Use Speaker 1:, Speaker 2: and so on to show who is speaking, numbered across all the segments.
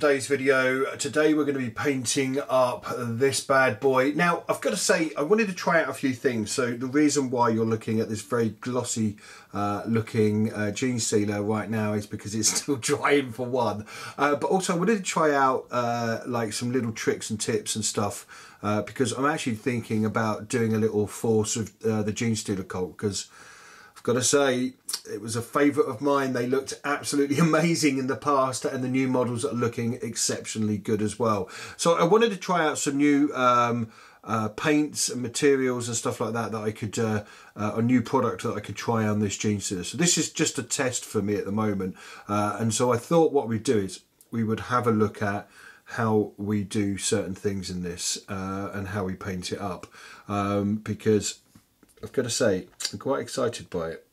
Speaker 1: today's video. Today we're going to be painting up this bad boy. Now I've got to say I wanted to try out a few things. So the reason why you're looking at this very glossy looking gene sealer right now is because it's still drying for one. But also I wanted to try out like some little tricks and tips and stuff because I'm actually thinking about doing a little force of the gene stealer colt, because I've got to say, it was a favourite of mine. They looked absolutely amazing in the past, and the new models are looking exceptionally good as well. So I wanted to try out some new paints and materials and stuff like that I could, a new product that I could try on this gene sealer. So this is just a test for me at the moment. And so I thought what we'd do is we would have a look at how we do certain things in this and how we paint it up. Because I've got to say, I'm quite excited by it.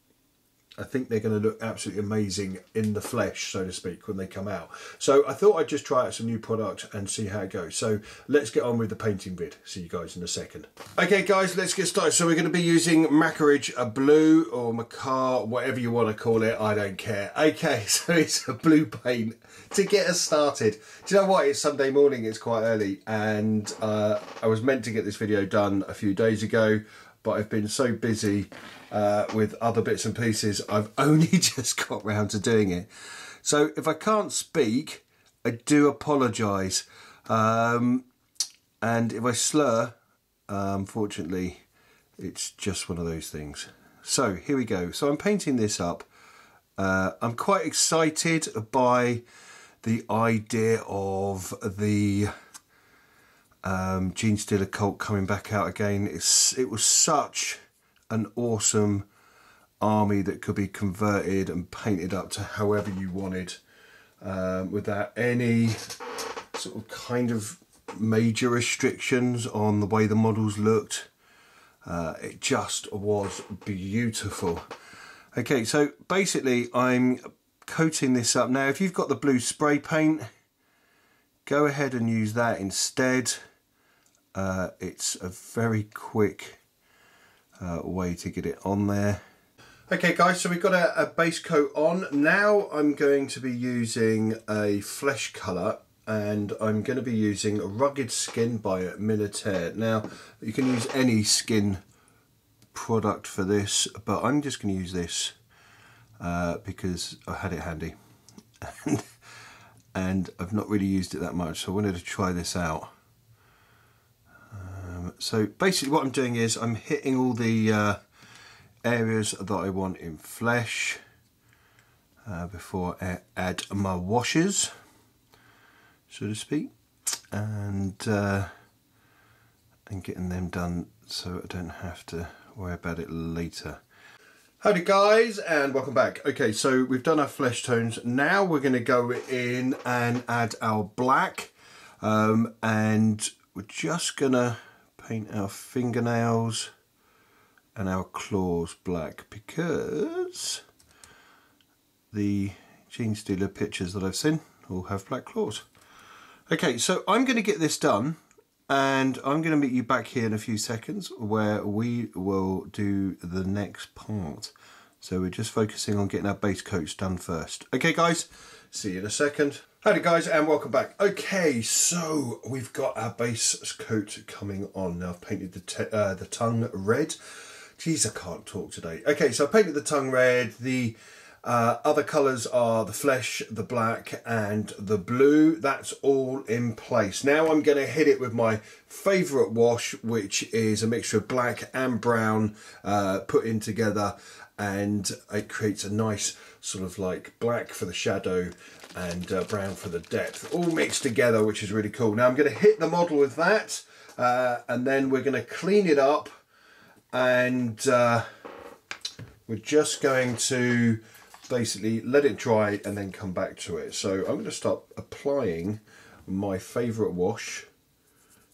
Speaker 1: I think they're going to look absolutely amazing in the flesh, so to speak, when they come out. So I thought I'd just try out some new product and see how it goes. So let's get on with the painting vid. See you guys in a second. Okay guys, let's get started. So we're going to be using Macaridge Blue or Macar, whatever you want to call it, I don't care. Okay, so it's a blue paint to get us started. Do you know what? It's Sunday morning, it's quite early, and I was meant to get this video done a few days ago, but I've been so busy with other bits and pieces, I've only just got round to doing it. So if I can't speak, I do apologise. And if I slur, unfortunately, it's just one of those things. So here we go. So I'm painting this up. I'm quite excited by the idea of the gene stealer colt coming back out again. It was such an awesome army that could be converted and painted up to however you wanted, without any sort of kind of major restrictions on the way the models looked. It just was beautiful. Okay, so basically I'm coating this up. Now if you've got the blue spray paint, go ahead and use that instead. It's a very quick way to get it on there. Okay guys, so we've got a base coat on. Now I'm going to be using a flesh colour, and I'm going to be using a Rugged Skin by Militaire. Now you can use any skin product for this, but I'm just going to use this because I had it handy and I've not really used it that much, so I wanted to try this out. So basically what I'm doing is I'm hitting all the areas that I want in flesh before I add my washes, so to speak, and getting them done so I don't have to worry about it later. Howdy guys, and welcome back. Okay, so we've done our flesh tones. Now we're going to go in and add our black, and we're just going to paint our fingernails and our claws black, because the gene stealer pictures that I've seen all have black claws. Okay, so I'm going to get this done, and I'm going to meet you back here in a few seconds where we will do the next part. So we're just focusing on getting our base coats done first. Okay guys, see you in a second. Howdy guys, and welcome back. Okay, so we've got our base coat coming on. Now I've painted the tongue red. Jeez, I can't talk today. Okay, so I painted the tongue red. The other colours are the flesh, the black and the blue. That's all in place. Now I'm going to hit it with my favourite wash, which is a mixture of black and brown put in together, and it creates a nice sort of like black for the shadow and brown for the depth, all mixed together, which is really cool. Now I'm going to hit the model with that, and then we're going to clean it up, and we're just going to basically let it dry and then come back to it. So I'm going to start applying my favourite wash.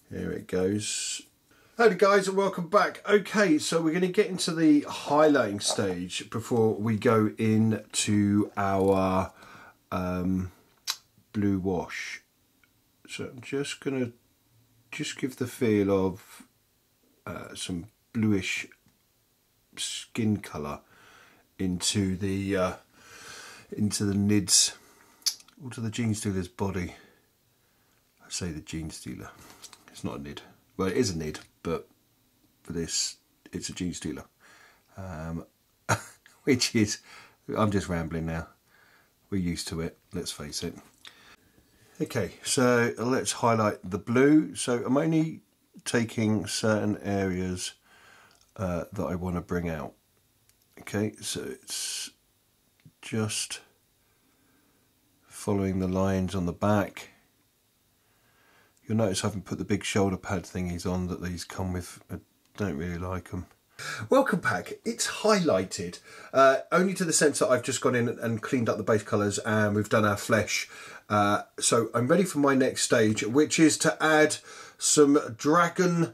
Speaker 1: Here it goes. Howdy guys, and welcome back. Okay, so we're going to get into the highlighting stage before we go into our blue wash. So I'm just going to give the feel of some bluish skin colour into the nids, or to the gene stealer's body. say the Gene Stealer. It's not a nid. Well, it is a nid, but for this, it's a Gene Stealer. Which is, I'm just rambling now. We're used to it, let's face it. Okay, so let's highlight the blue. So I'm only taking certain areas that I want to bring out. Okay, so it's just following the lines on the back. You'll notice I haven't put the big shoulder pad thingies on that these come with. I don't really like them. Welcome pack, it's highlighted, only to the sense that I've just gone in and cleaned up the base colours and we've done our flesh. So I'm ready for my next stage, which is to add some Dragonhof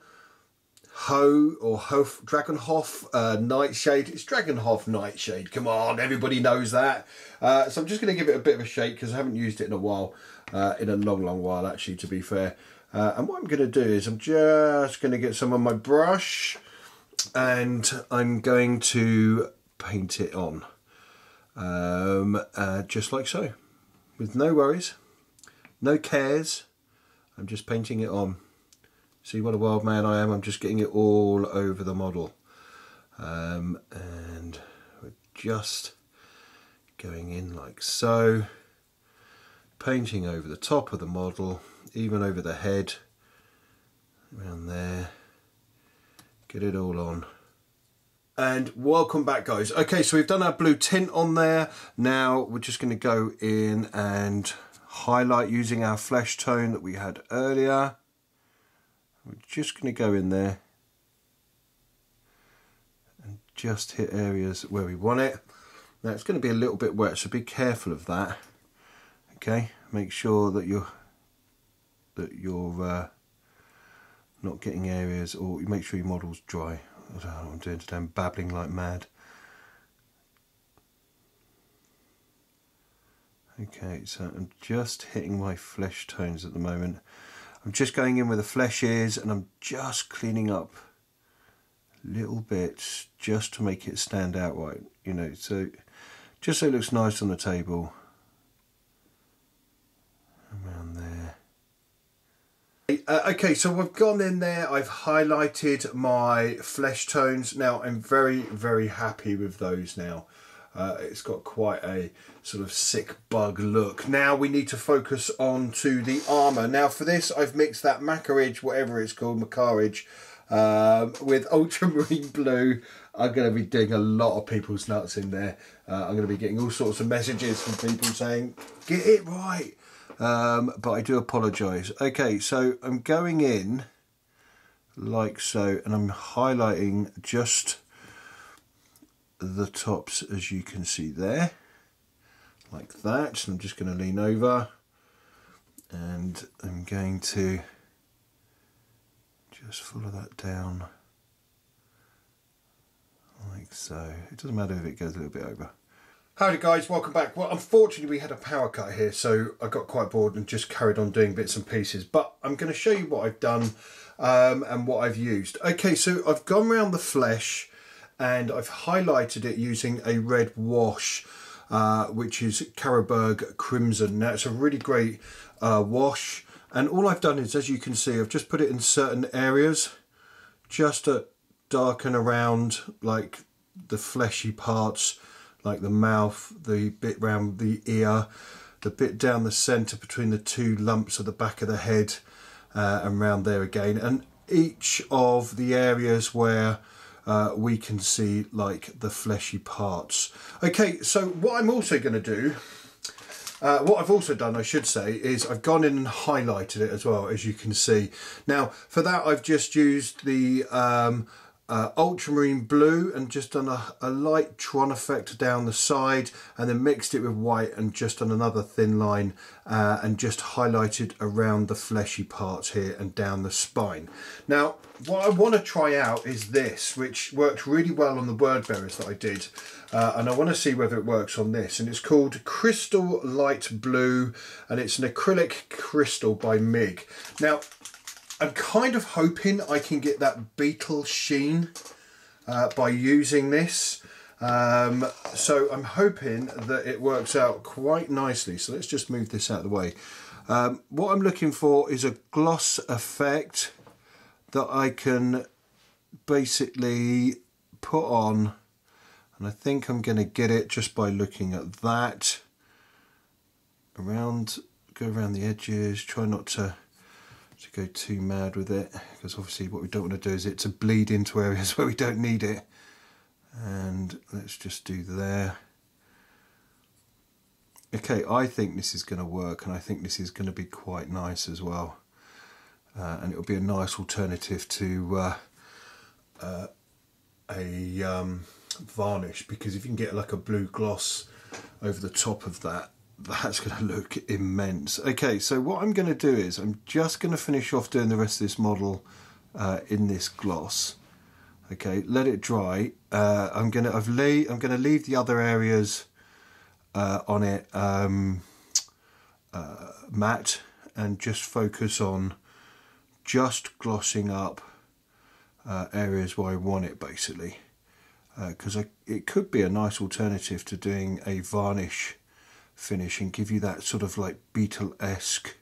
Speaker 1: Nightshade. It's Dragonhof Nightshade, come on, everybody knows that. So I'm just going to give it a bit of a shake because I haven't used it in a while, in a long while actually, to be fair. And what I'm going to do is I'm just going to get some of my brush and I'm going to paint it on, just like so, with no worries, no cares. I'm just painting it on. See what a wild man I am. I'm just getting it all over the model, and we're just going in like so, painting over the top of the model, even over the head, around there. Get it all on. And welcome back, guys. Okay, so we've done our blue tint on there. Now we're just going to go in and highlight using our flesh tone that we had earlier. We're just going to go in there and just hit areas where we want it. Now it's going to be a little bit wet, so be careful of that. Okay, make sure that you're not getting areas, or you make sure your model's dry. I don't know what I'm doing today, I'm babbling like mad. Okay, so I'm just hitting my flesh tones at the moment. I'm just going in where the flesh is and I'm just cleaning up little bits just to make it stand out right, you know, so just so it looks nice on the table. Around there. Okay, so I've gone in there, I've highlighted my flesh tones. Now I'm very happy with those now. It's got quite a sort of sick bug look. Now we need to focus on to the armour. Now for this I've mixed that Macarage, whatever it's called, Macarage, with ultramarine blue. I'm going to be doing a lot of people's nuts in there. I'm going to be getting all sorts of messages from people saying, get it right. But I do apologise. Okay, so I'm going in like so, and I'm highlighting just the tops, as you can see there, like that. So I'm just going to lean over and I'm going to just follow that down like so. It doesn't matter if it goes a little bit over. Howdy guys, welcome back. Well, unfortunately we had a power cut here, so I got quite bored and just carried on doing bits and pieces, but I'm going to show you what I've done and what I've used. Okay, so I've gone around the flesh and I've highlighted it using a red wash, which is Carroburg Crimson. Now it's a really great wash, and all I've done is, as you can see, I've just put it in certain areas just to darken around like the fleshy parts, like the mouth, the bit round the ear, the bit down the centre between the two lumps at the back of the head, and round there again, and each of the areas where we can see like the fleshy parts. Okay, so what I'm also going to do, what I've also done, I should say, is I've gone in and highlighted it as well, as you can see. Now for that I've just used the ultramarine blue and just done a light Tron effect down the side, and then mixed it with white and just done another thin line and just highlighted around the fleshy parts here and down the spine. Now what I want to try out is this, which worked really well on the word bearers that I did, and I want to see whether it works on this, and it's called Crystal Light Blue and it's an acrylic crystal by MIG. Now I'm kind of hoping I can get that beetle sheen by using this. So I'm hoping that it works out quite nicely. So let's just move this out of the way. What I'm looking for is a gloss effect that I can basically put on, and I think I'm going to get it just by looking at that. Go around the edges, try not to go too mad with it, because obviously what we don't want to do is it to bleed into areas where we don't need it. And let's just do there. Okay, I think this is going to work, and I think this is going to be quite nice as well. And it'll be a nice alternative to a varnish, because if you can get like a blue gloss over the top of that, that's going to look immense. Okay, so what I'm going to do is I'm just going to finish off doing the rest of this model in this gloss. Okay, let it dry. I'm going to leave the other areas on it matte, and just focus on just glossing up areas where I want it, basically, because it could be a nice alternative to doing a varnish finish and give you that sort of like Beetle-esque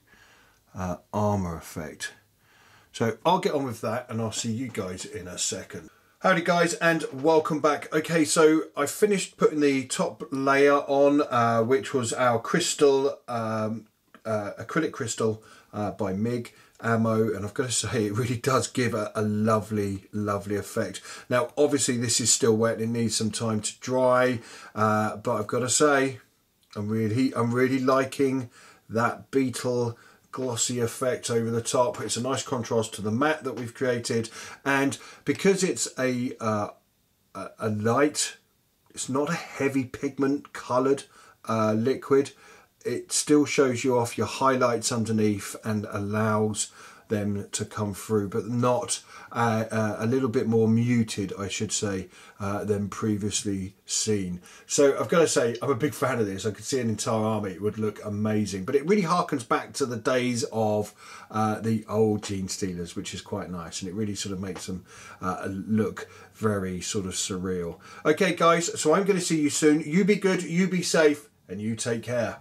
Speaker 1: armour effect. So I'll get on with that, and I'll see you guys in a second. Howdy guys, and welcome back. Okay, so I finished putting the top layer on, which was our crystal, acrylic crystal by MIG Ammo, and I've got to say it really does give a lovely effect. Now obviously this is still wet and it needs some time to dry, but I've got to say I'm really liking that Beetle glossy effect over the top. It's a nice contrast to the matte that we've created, and because it's a light, it's not a heavy pigment coloured liquid, it still shows you off your highlights underneath and allows them to come through, but not a little bit more muted, I should say, than previously seen. So I've got to say I'm a big fan of this. I could see an entire army, it would look amazing, but it really harkens back to the days of the old Gene Stealers, which is quite nice, and it really sort of makes them look very sort of surreal. Okay guys, so I'm going to see you soon. You be good, you be safe, and you take care.